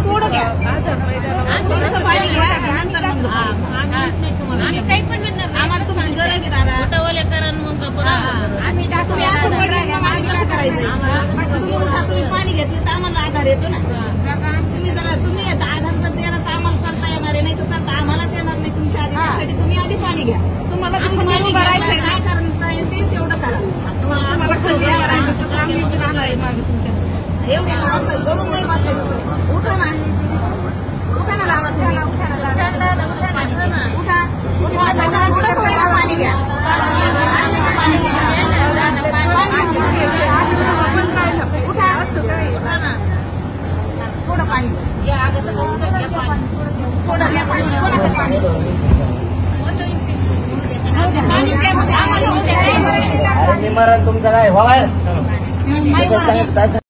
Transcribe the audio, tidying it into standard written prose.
थोडं घ्या पाणी घ्या आम्हाला तुमची गरज आहे दादा आम्ही असं करायचं तुम्ही पाणी घेतलं तर आम्हाला आधार येतो ना तुम्ही जरा तुम्ही आधार जर देणार तर आम्हाला चालता येणार आहे नाही तर चालता आम्हालाच येणार नाही तुमच्या आधी तुम्ही आधी पाणी घ्या तुम्हाला पाणी भरायचं काय करता येते तेवढं करा एवढे गडून नाही बसायचं उठा ना उठा ना लावा उठा पाणी घ्या थोडं पाणी थोडं घ्या पाणी तुमचं काय